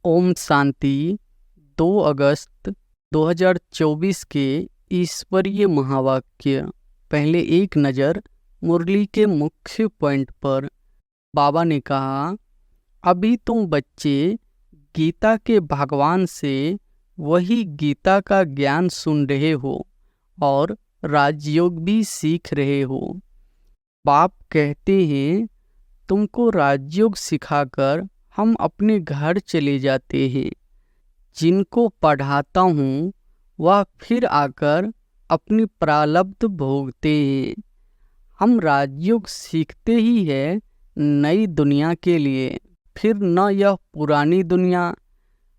ओम शांति। 2 अगस्त 2024 के ईश्वरीय महावाक्य। पहले एक नज़र मुरली के मुख्य पॉइंट पर। बाबा ने कहा, अभी तुम बच्चे गीता के भगवान से वही गीता का ज्ञान सुन रहे हो और राजयोग भी सीख रहे हो। बाप कहते हैं, तुमको राजयोग सिखाकर हम अपने घर चले जाते हैं। जिनको पढ़ाता हूँ वह फिर आकर अपनी प्रारब्ध भोगते हैं। हम राजयोग सीखते ही है नई दुनिया के लिए। फिर न यह पुरानी दुनिया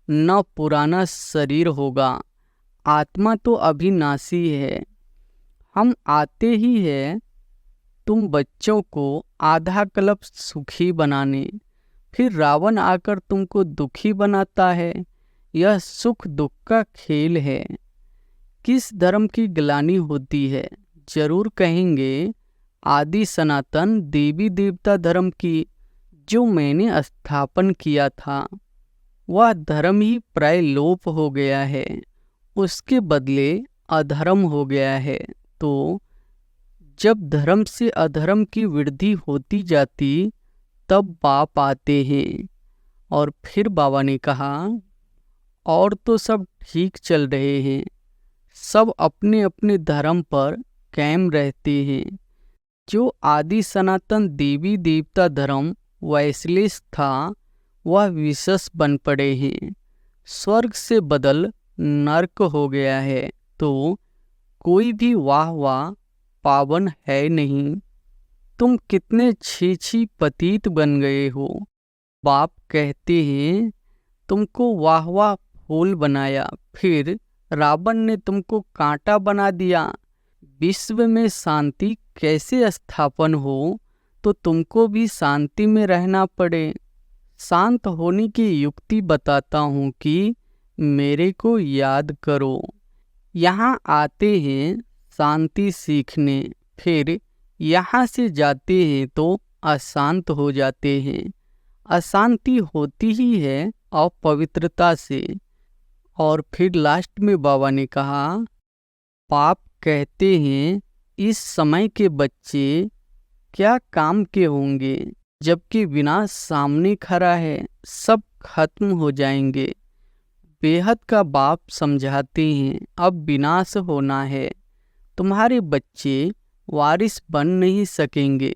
न पुराना शरीर होगा। आत्मा तो अविनाशी है। हम आते ही है तुम बच्चों को आधा कल्प सुखी बनाने, फिर रावण आकर तुमको दुखी बनाता है। यह सुख दुख का खेल है। किस धर्म की ग्लानि होती है? जरूर कहेंगे आदि सनातन देवी देवता धर्म की, जो मैंने स्थापन किया था। वह धर्म ही प्राय लोप हो गया है, उसके बदले अधर्म हो गया है। तो जब धर्म से अधर्म की वृद्धि होती जाती तब बाप आते हैं। और फिर बाबा ने कहा, और तो सब ठीक चल रहे हैं, सब अपने अपने धर्म पर कायम रहते हैं। जो आदि सनातन देवी देवता धर्म वैश्लेष था वह विशेष बन पड़े हैं। स्वर्ग से बदल नर्क हो गया है। तो कोई भी वाह वाह पावन है नहीं। तुम कितने छी पतित बन गए हो। बाप कहते हैं, तुमको वाह वाह फूल बनाया, फिर रावण ने तुमको कांटा बना दिया। विश्व में शांति कैसे स्थापन हो तो तुमको भी शांति में रहना पड़े। शांत होने की युक्ति बताता हूँ कि मेरे को याद करो। यहाँ आते हैं शांति सीखने, फिर यहाँ से जाते हैं तो अशांत हो जाते हैं। अशांति होती ही है अपवित्रता से। और फिर लास्ट में बाबा ने कहा, पाप कहते हैं इस समय के बच्चे क्या काम के होंगे, जबकि विनाश सामने खड़ा है, सब खत्म हो जाएंगे। बेहद का बाप समझाते हैं, अब विनाश होना है। तुम्हारे बच्चे वारिस बन नहीं सकेंगे।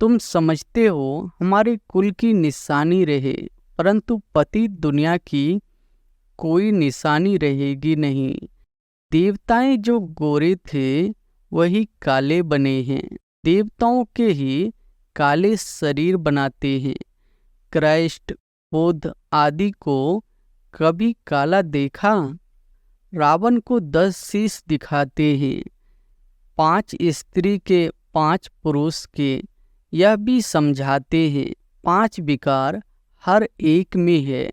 तुम समझते हो हमारे कुल की निशानी रहे, परंतु पतित दुनिया की कोई निशानी रहेगी नहीं। देवताएं जो गोरे थे वही काले बने हैं। देवताओं के ही काले शरीर बनाते हैं। क्राइस्ट, बुद्ध आदि को कभी काला देखा? रावण को 10 शीश दिखाते हैं, 5 स्त्री के 5 पुरुष के। यह भी समझाते हैं 5 विकार हर एक में है।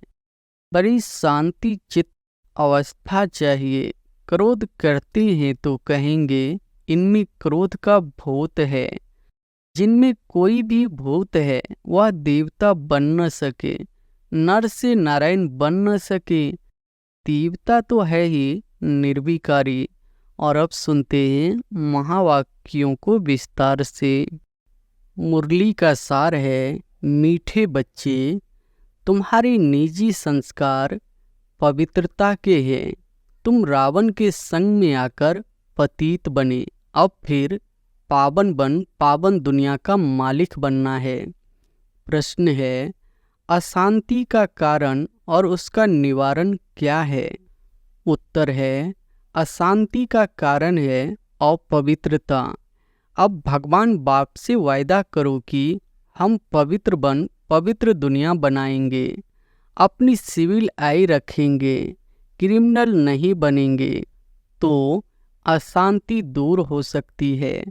बड़ी शांति चित्त अवस्था चाहिए। क्रोध करते हैं तो कहेंगे इनमें क्रोध का भूत है। जिनमें कोई भी भूत है वह देवता बन न सके, नर से नारायण बन न सके। देवता तो है ही निर्विकारी। और अब सुनते हैं महावाक्यों को विस्तार से। मुरली का सार है, मीठे बच्चे, तुम्हारे निजी संस्कार पवित्रता के हैं। तुम रावण के संग में आकर पतित बने। अब फिर पावन दुनिया का मालिक बनना है। प्रश्न है, अशांति का कारण और उसका निवारण क्या है? उत्तर है, अशांति का कारण है अपवित्रता। अब भगवान बाप से वायदा करो कि हम पवित्र दुनिया बनाएंगे। अपनी सिविल आई रखेंगे, क्रिमिनल नहीं बनेंगे, तो अशांति दूर हो सकती है।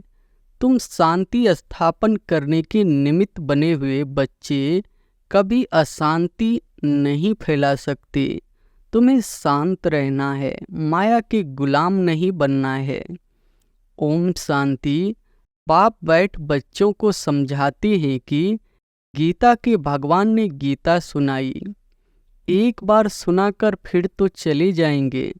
तुम शांति स्थापन करने के निमित्त बने हुए बच्चे कभी अशांति नहीं फैला सकते। तुम्हें शांत रहना है, माया के गुलाम नहीं बनना है। ओम शांति। बाप बैठ बच्चों को समझाते हैं कि गीता के भगवान ने गीता सुनाई। एक बार सुनाकर फिर तो चले जाएंगे।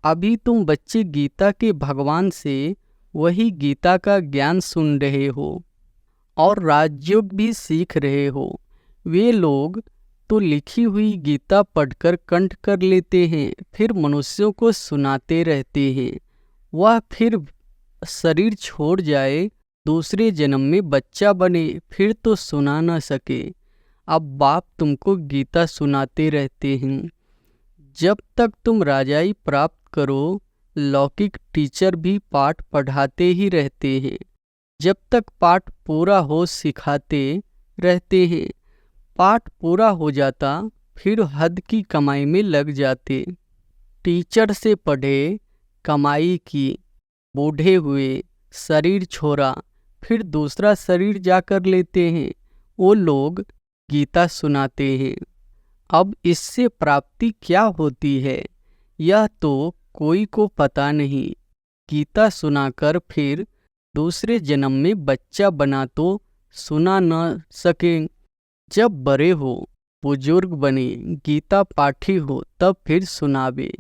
अभी तुम बच्चे गीता के भगवान से वही गीता का ज्ञान सुन रहे हो और राजयोग भी सीख रहे हो। वे लोग तो लिखी हुई गीता पढ़कर कंठ कर लेते हैं, फिर मनुष्यों को सुनाते रहते हैं। वह फिर शरीर छोड़ जाए, दूसरे जन्म में बच्चा बने, फिर तो सुना न सके। अब बाप तुमको गीता सुनाते रहते हैं। जब तक तुम राजाई प्राप्त करो, लौकिक टीचर भी पाठ पढ़ाते ही रहते हैं। जब तक पाठ पूरा हो सिखाते रहते हैं। पाठ पूरा हो जाता फिर हद की कमाई में लग जाते। टीचर से पढ़े, कमाई की, बूढ़े हुए, शरीर छोड़ा, फिर दूसरा शरीर जाकर लेते हैं। वो लोग गीता सुनाते हैं। अब इससे प्राप्ति क्या होती है यह तो कोई को पता नहीं। गीता सुनाकर फिर दूसरे जन्म में बच्चा बना तो सुना न सके। जब बड़े हो, बुजुर्ग बने, गीता पाठी हो, तब फिर सुनावे।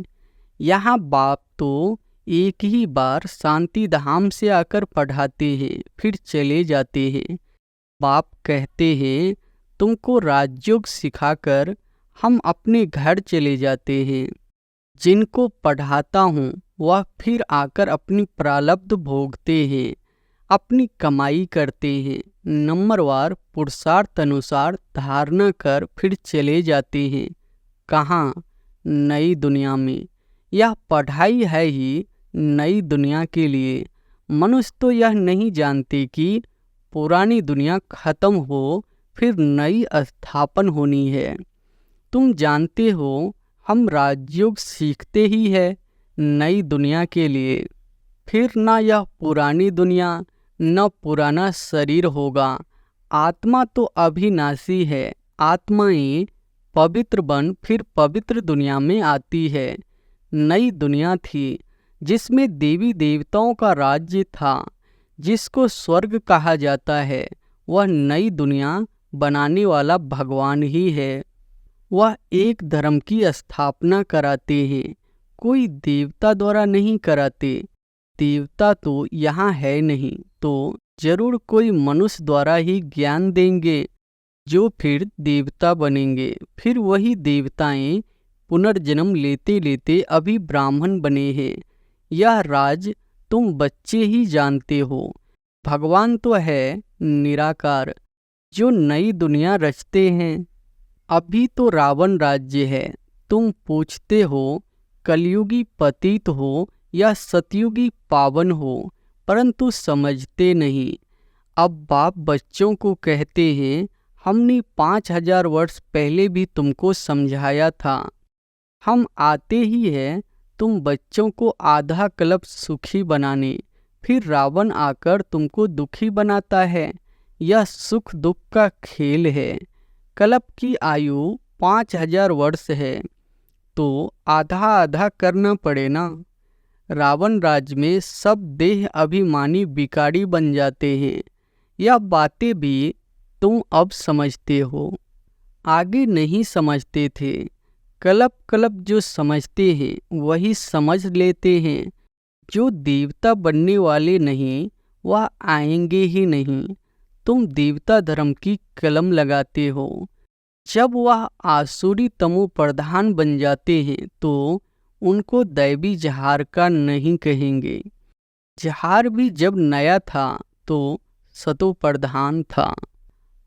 यहाँ बाप तो एक ही बार शांति धाम से आकर पढ़ाते हैं, फिर चले जाते हैं। बाप कहते हैं तुमको राजयोग सिखाकर हम अपने घर चले जाते हैं। जिनको पढ़ाता हूँ वह फिर आकर अपनी प्रारब्ध भोगते हैं, अपनी कमाई करते हैं। नंबरवार पुरुषार्थ अनुसार धारणा कर फिर चले जाते हैं। कहाँ? नई दुनिया में। यह पढ़ाई है ही नई दुनिया के लिए। मनुष्य तो यह नहीं जानते कि पुरानी दुनिया खत्म हो फिर नई स्थापन होनी है। तुम जानते हो हम राजयोग सीखते ही है नई दुनिया के लिए। फिर ना यह पुरानी दुनिया न पुराना शरीर होगा। आत्मा तो अविनाशी है। आत्माएं पवित्र बन फिर पवित्र दुनिया में आती है। नई दुनिया थी जिसमें देवी देवताओं का राज्य था, जिसको स्वर्ग कहा जाता है। वह नई दुनिया बनाने वाला भगवान ही है। वह एक धर्म की स्थापना कराते हैं, कोई देवता द्वारा नहीं कराते। देवता तो यहाँ है नहीं, तो जरूर कोई मनुष्य द्वारा ही ज्ञान देंगे, जो फिर देवता बनेंगे। फिर वही देवताएं पुनर्जन्म लेते लेते अभी ब्राह्मण बने हैं। यह राज तुम बच्चे ही जानते हो। भगवान तो है निराकार, जो नई दुनिया रचते हैं। अभी तो रावण राज्य है। तुम पूछते हो कलयुगी पतित हो या सतयुगी पावन हो, परंतु समझते नहीं। अब बाप बच्चों को कहते हैं हमने 5000 वर्ष पहले भी तुमको समझाया था। हम आते ही हैं तुम बच्चों को आधा कल्प सुखी बनाने, फिर रावण आकर तुमको दुखी बनाता है। यह सुख दुख का खेल है। कल्प की आयु 5000 वर्ष है, तो आधा आधा करना पड़े ना। रावण राज्य में सब देह अभिमानी बिकारी बन जाते हैं। यह बातें भी तुम अब समझते हो, आगे नहीं समझते थे। कल्प कल्प जो समझते हैं वही समझ लेते हैं। जो देवता बनने वाले नहीं वह आएंगे ही नहीं। तुम देवता धर्म की कलम लगाते हो। जब वह आसुरी तमो प्रधान बन जाते हैं तो उनको दैवी जहार का नहीं कहेंगे। जहार भी जब नया था तो सतो प्रधान था।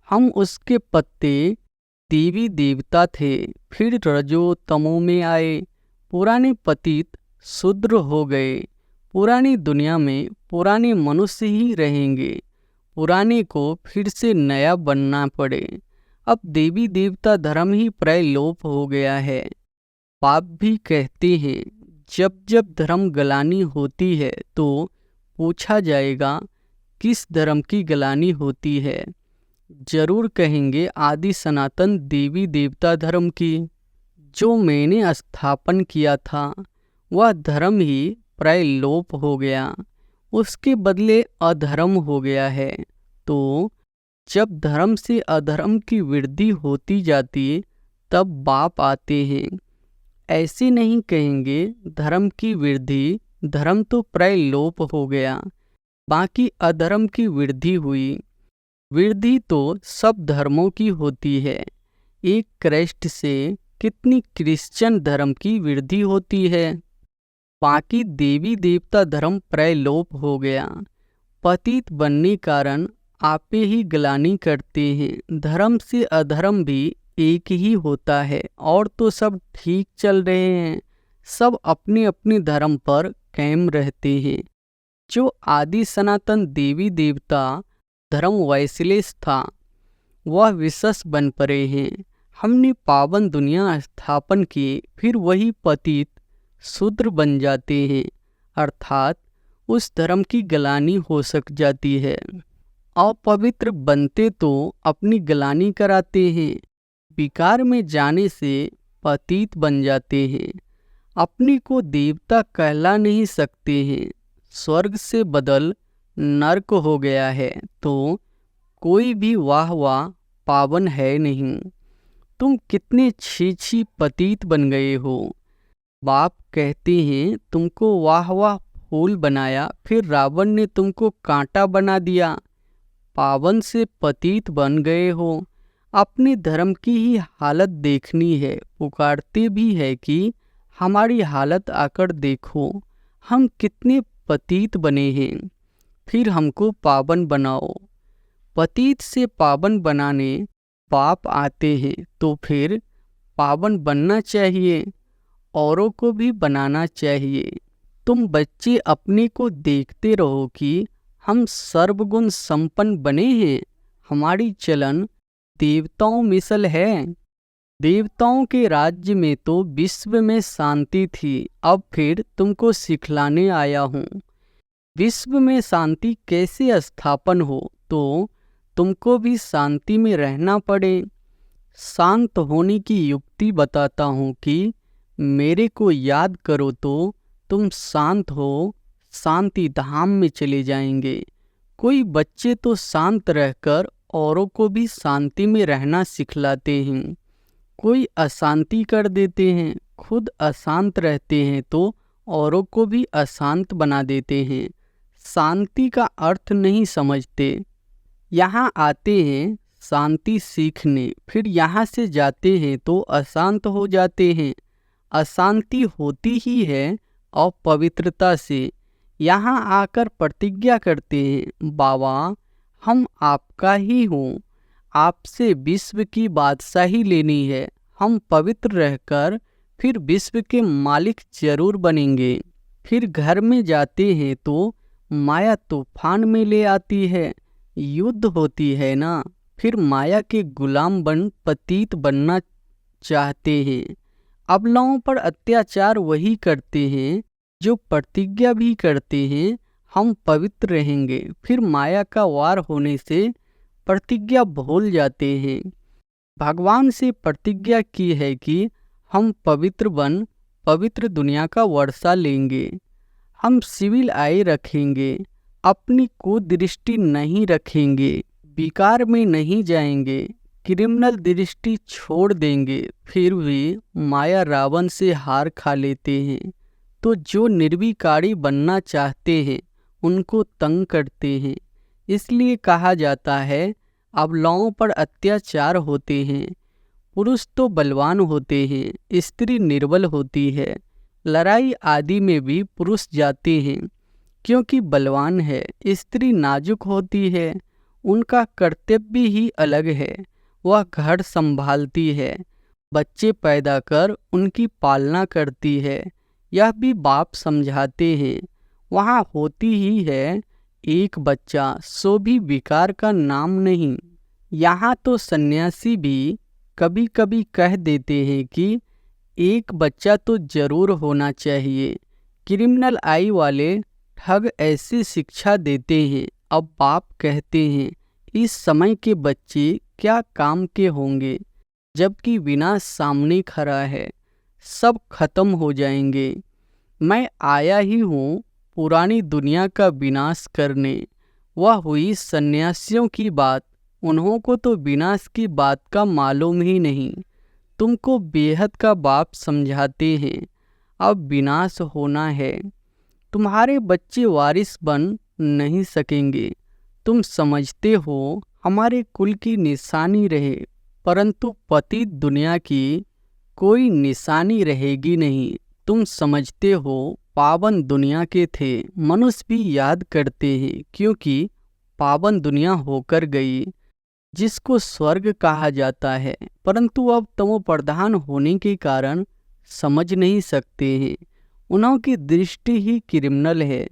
हम उसके पत्ते देवी देवता थे, फिर रजो तमो में आए। पुराने पतित शूद्र हो गए। पुरानी दुनिया में पुराने मनुष्य ही रहेंगे। पुराने को फिर से नया बनना पड़े। अब देवी देवता धर्म ही प्राय लोप हो गया है। पाप भी कहते हैं जब जब धर्म गलानी होती है तो पूछा जाएगा किस धर्म की गलानी होती है। जरूर कहेंगे आदि सनातन देवी देवता धर्म की। जो मैंने स्थापन किया था वह धर्म ही प्राय लोप हो गया, उसके बदले अधर्म हो गया है। तो जब धर्म से अधर्म की वृद्धि होती जाती तब बाप आते हैं। ऐसे नहीं कहेंगे धर्म की वृद्धि, धर्म तो प्राय लोप हो गया, बाकी अधर्म की वृद्धि हुई। वृद्धि तो सब धर्मों की होती है। एक क्राइस्ट से कितनी क्रिश्चियन धर्म की वृद्धि होती है। बाकी देवी देवता धर्म प्राय लोप हो गया। पतित बनने कारण आपे ही ग्लानि करते हैं। धर्म से अधर्म भी एक ही होता है, और तो सब ठीक चल रहे हैं। सब अपने अपने धर्म पर कायम रहते हैं। जो आदि सनातन देवी देवता धर्म वैश्लेष था, वह विशेष बन पड़े हैं। हमने पावन दुनिया स्थापन किए, फिर वही पतित शूद्र बन जाते हैं, अर्थात उस धर्म की ग्लानि हो सक जाती है। अपवित्र बनते तो अपनी ग्लानि कराते हैं। विकार में जाने से पतित बन जाते हैं। अपने को देवता कहला नहीं सकते हैं। स्वर्ग से बदल नरक हो गया है, तो कोई भी वाह वाह पावन है नहीं। तुम कितने छी पतित बन गए हो। बाप कहते हैं तुमको वाह वाह फूल बनाया, फिर रावण ने तुमको कांटा बना दिया। पावन से पतित बन गए हो। अपने धर्म की ही हालत देखनी है। पुकारते भी है कि हमारी हालत आकर देखो, हम कितने पतित बने हैं, फिर हमको पावन बनाओ। पतित से पावन बनाने बाप आते हैं, तो फिर पावन बनना चाहिए, औरों को भी बनाना चाहिए। तुम बच्चे अपने को देखते रहो कि हम सर्वगुण संपन्न बने हैं। हमारी चलन देवताओं मिसल है। देवताओं के राज्य में तो विश्व में शांति थी, अब फिर तुमको सिखलाने आया हूँ। विश्व में शांति कैसे स्थापन हो, तो तुमको भी शांति में रहना पड़े। शांत होने की युक्ति बताता हूँ कि मेरे को याद करो तो तुम शांत हो, शांति धाम में चले जाएंगे। कोई बच्चे तो शांत रहकर औरों को भी शांति में रहना सिखलाते हैं। कोई अशांति कर देते हैं, खुद अशांत रहते हैं तो औरों को भी अशांत बना देते हैं। शांति का अर्थ नहीं समझते। यहाँ आते हैं शांति सीखने, फिर यहाँ से जाते हैं तो अशांत हो जाते हैं। अशांति होती ही है अपवित्रता से। यहाँ आकर प्रतिज्ञा करते हैं, बाबा हम आपका ही हूँ, आपसे विश्व की बादशाही लेनी है। हम पवित्र रहकर फिर विश्व के मालिक जरूर बनेंगे। फिर घर में जाते हैं तो माया तूफान में ले आती है, युद्ध होती है ना। फिर माया के गुलाम बन पतित बनना चाहते हैं। अबलाओं पर अत्याचार वही करते हैं जो प्रतिज्ञा भी करते हैं हम पवित्र रहेंगे, फिर माया का वार होने से प्रतिज्ञा भूल जाते हैं। भगवान से प्रतिज्ञा की है कि हम पवित्र बन पवित्र दुनिया का वर्षा लेंगे। हम सिविल आय रखेंगे, अपनी कुदृष्टि नहीं रखेंगे, विकार में नहीं जाएंगे, क्रिमिनल दृष्टि छोड़ देंगे। फिर भी माया रावण से हार खा लेते हैं, तो जो निर्विकारी बनना चाहते हैं उनको तंग करते हैं। इसलिए कहा जाता है अबलाओं पर अत्याचार होते हैं। पुरुष तो बलवान होते हैं, स्त्री निर्बल होती है। लड़ाई आदि में भी पुरुष जाते हैं क्योंकि बलवान है, स्त्री नाजुक होती है। उनका कर्तव्य ही अलग है। वह घर संभालती है, बच्चे पैदा कर उनकी पालना करती है। यह भी बाप समझाते हैं। वहाँ होती ही है एक बच्चा, सो भी विकार का नाम नहीं। यहाँ तो सन्यासी भी कभी कभी कह देते हैं कि एक बच्चा तो जरूर होना चाहिए। क्रिमिनल आई वाले ठग ऐसी शिक्षा देते हैं। अब बाप कहते हैं इस समय के बच्चे क्या काम के होंगे, जबकि विनाश सामने खड़ा है, सब खत्म हो जाएंगे। मैं आया ही हूँ पुरानी दुनिया का विनाश करने। वह हुई सन्यासियों की बात, उन्हों को तो विनाश की बात का मालूम ही नहीं। तुमको बेहद का बाप समझाते हैं, अब विनाश होना है। तुम्हारे बच्चे वारिस बन नहीं सकेंगे। तुम समझते हो हमारे कुल की निशानी रहे, परंतु पतित दुनिया की कोई निशानी रहेगी नहीं। तुम समझते हो पावन दुनिया के थे, मनुष्य भी याद करते हैं, क्योंकि पावन दुनिया होकर गई जिसको स्वर्ग कहा जाता है, परंतु अब तमो प्रधान होने के कारण समझ नहीं सकते हैं। उन्हों की दृष्टि ही क्रिमिनल है।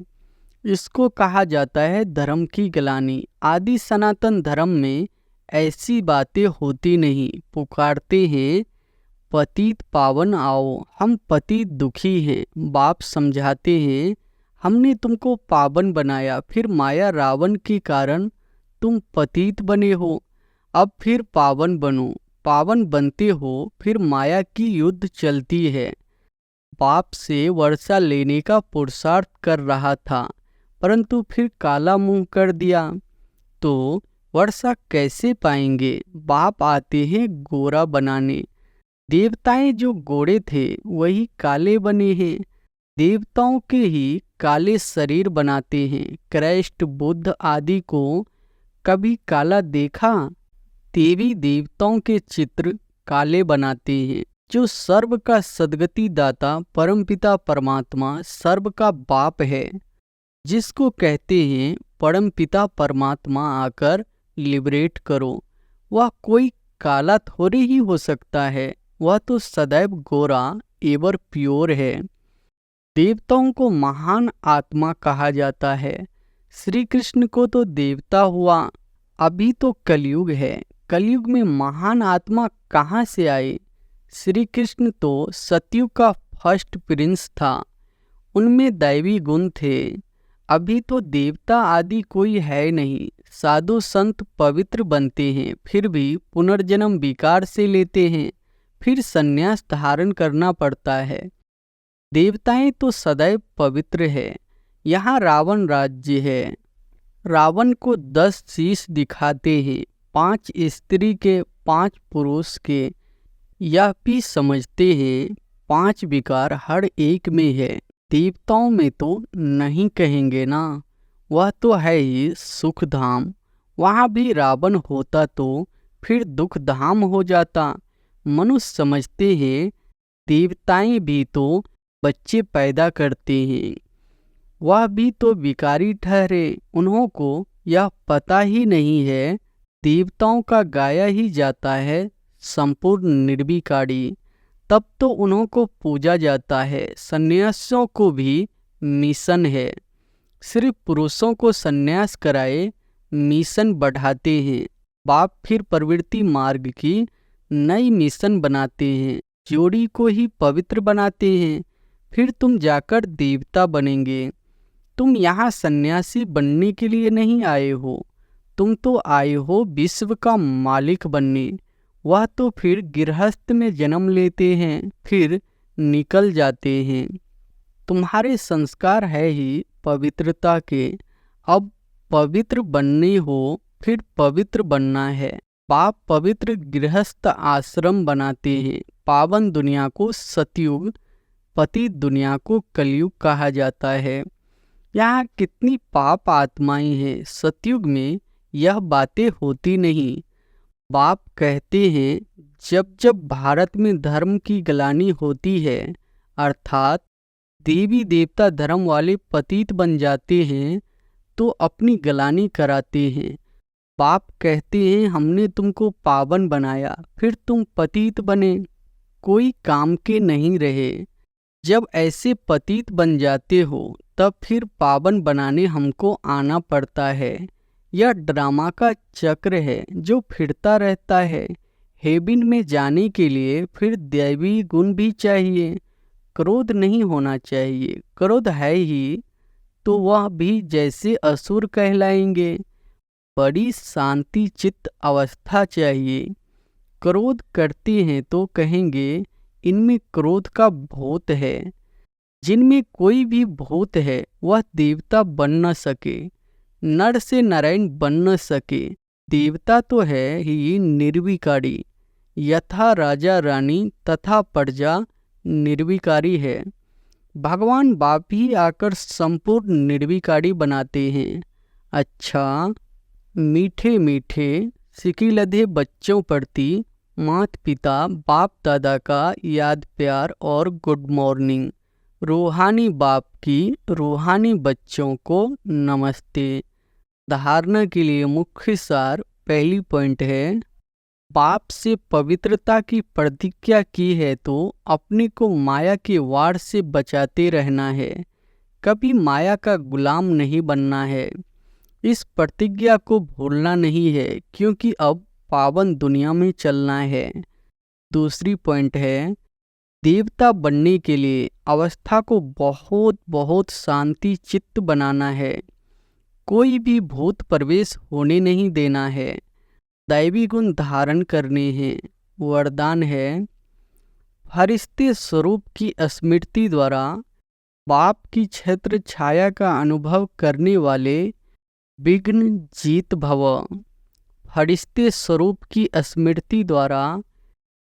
इसको कहा जाता है धर्म की ग्लानि। आदि सनातन धर्म में ऐसी बातें होती नहीं। पुकारते हैं पतित पावन आओ, हम पतित दुखी हैं। बाप समझाते हैं हमने तुमको पावन बनाया, फिर माया रावण के कारण तुम पतित बने हो, अब फिर पावन बनो। पावन बनते हो फिर माया की युद्ध चलती है। बाप से वर्षा लेने का पुरुषार्थ कर रहा था, परंतु फिर काला मुंह कर दिया तो वर्षा कैसे पाएंगे। बाप आते हैं गोरा बनाने। देवताएं जो गोरे थे वही काले बने हैं। देवताओं के ही काले शरीर बनाते हैं। कृष्ण बुद्ध आदि को कभी काला देखा? देवी देवताओं के चित्र काले बनाते हैं। जो सर्व का सद्गति दाता परमपिता परमात्मा सर्व का बाप है, जिसको कहते हैं परमपिता परमात्मा आकर लिबरेट करो, वह कोई काला थोड़े ही हो सकता है। वह तो सदैव गोरा एवर प्योर है। देवताओं को महान आत्मा कहा जाता है। श्री कृष्ण को तो देवता हुआ। अभी तो कलयुग है। कलयुग में महान आत्मा कहाँ से आए? श्री कृष्ण तो सतयुग का फर्स्ट प्रिंस था। उनमें दैवी गुण थे। अभी तो देवता आदि कोई है नहीं। साधु संत पवित्र बनते हैं, फिर भी पुनर्जन्म विकार से लेते हैं, फिर संन्यास धारण करना पड़ता है। देवताएं तो सदैव पवित्र है। यहाँ रावण राज्य है। रावण को 10 शीश दिखाते हैं, 5 स्त्री के 5 पुरुष के। यह भी समझते हैं 5 विकार हर एक में है। देवताओं में तो नहीं कहेंगे ना, वह तो है ही सुख धाम। वहाँ भी रावण होता तो फिर दुख धाम हो जाता। मनुष्य समझते हैं देवताएं भी तो बच्चे पैदा करते हैं, वह भी तो विकारी ठहरे। उन्हों को यह पता ही नहीं है देवताओं का गाया ही जाता है संपूर्ण निर्विकारी, तब तो उन्हों को पूजा जाता है। सन्यासियों को भी मिशन है। सिर्फ पुरुषों को सन्यास कराए मिशन बढ़ाते हैं। बाप फिर प्रवृत्ति मार्ग की नई मिशन बनाते हैं, जोड़ी को ही पवित्र बनाते हैं। फिर तुम जाकर देवता बनेंगे। तुम यहाँ सन्यासी बनने के लिए नहीं आए हो, तुम तो आए हो विश्व का मालिक बनने। वह तो फिर गृहस्थ में जन्म लेते हैं, फिर निकल जाते हैं। तुम्हारे संस्कार है ही पवित्रता के। अब पवित्र बनने हो, फिर पवित्र बनना है। बाप पवित्र गृहस्थ आश्रम बनाते हैं। पावन दुनिया को सतयुग, पतित दुनिया को कलयुग कहा जाता है। यहाँ कितनी पाप आत्माएं हैं। सतयुग में यह बातें होती नहीं। बाप कहते हैं जब जब भारत में धर्म की ग्लानि होती है, अर्थात देवी देवता धर्म वाले पतित बन जाते हैं, तो अपनी ग्लानि कराते हैं। बाप कहते हैं हमने तुमको पावन बनाया, फिर तुम पतित बने, कोई काम के नहीं रहे। जब ऐसे पतित बन जाते हो तब फिर पावन बनाने हमको आना पड़ता है। यह ड्रामा का चक्र है जो फिरता रहता है। हेवन में जाने के लिए फिर दैवी गुण भी चाहिए। क्रोध नहीं होना चाहिए। क्रोध है ही तो वह भी जैसे असुर कहलाएंगे। बड़ी शांति चित्त अवस्था चाहिए। क्रोध करते हैं तो कहेंगे इनमें क्रोध का भूत है। जिनमें कोई भी भूत है वह देवता बन न सके, नर से नारायण बन न सके। देवता तो है ही निर्विकारी। यथा राजा रानी तथा प्रजा निर्विकारी है। भगवान बाप ही आकर संपूर्ण निर्विकारी बनाते हैं। अच्छा, मीठे मीठे सिकिलधे बच्चों प्रति माता पिता बाप दादा का याद प्यार और गुड मॉर्निंग। रूहानी बाप की रूहानी बच्चों को नमस्ते। धारणा के लिए मुख्य सार पहली पॉइंट है, बाप से पवित्रता की प्रतिज्ञा की है तो अपने को माया के वार से बचाते रहना है, कभी माया का गुलाम नहीं बनना है। इस प्रतिज्ञा को भूलना नहीं है क्योंकि अब पावन दुनिया में चलना है। दूसरी पॉइंट है, देवता बनने के लिए अवस्था को बहुत बहुत शांति चित्त बनाना है, कोई भी भूत प्रवेश होने नहीं देना है, दैवी गुण धारण करने हैं। वरदान है, फरिश्ते स्वरूप की स्मृति द्वारा बाप की छत्र छाया का अनुभव करने वाले विघ्न जीत भव। फरिश्ते स्वरूप की स्मृति द्वारा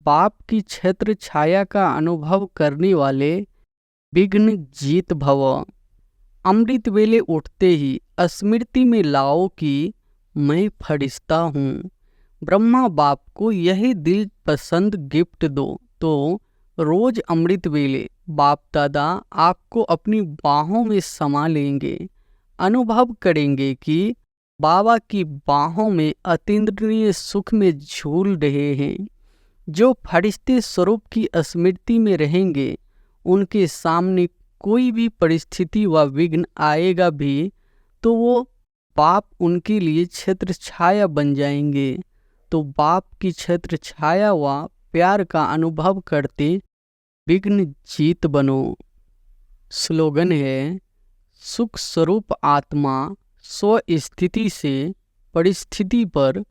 बाप की छत्र छाया का अनुभव करने वाले विघ्न जीत भव। अमृत वेले उठते ही स्मृति में लाओ कि मैं फरिश्ता हूँ। ब्रह्मा बाप को यही दिल पसंद गिफ्ट दो तो रोज अमृत वेले बाप दादा आपको अपनी बाहों में समा लेंगे। अनुभव करेंगे कि बाबा की बाहों में अतीन्द्रिय सुख में झूल रहे हैं। जो फरिश्ते स्वरूप की स्मृति में रहेंगे उनके सामने कोई भी परिस्थिति व विघ्न आएगा भी तो वो बाप उनके लिए छत्र छाया बन जाएंगे। तो बाप की छत्र छाया व प्यार का अनुभव करते विघ्न जीत बनो। स्लोगन है, सुख स्वरूप आत्मा स्व स्थिति से परिस्थिति पर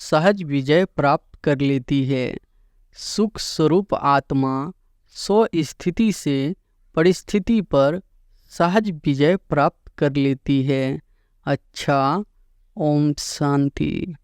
सहज विजय प्राप्त कर लेती है। सुख स्वरूप आत्मा स्व स्थिति से परिस्थिति पर सहज विजय प्राप्त कर लेती है। अच्छा, ओम शांति।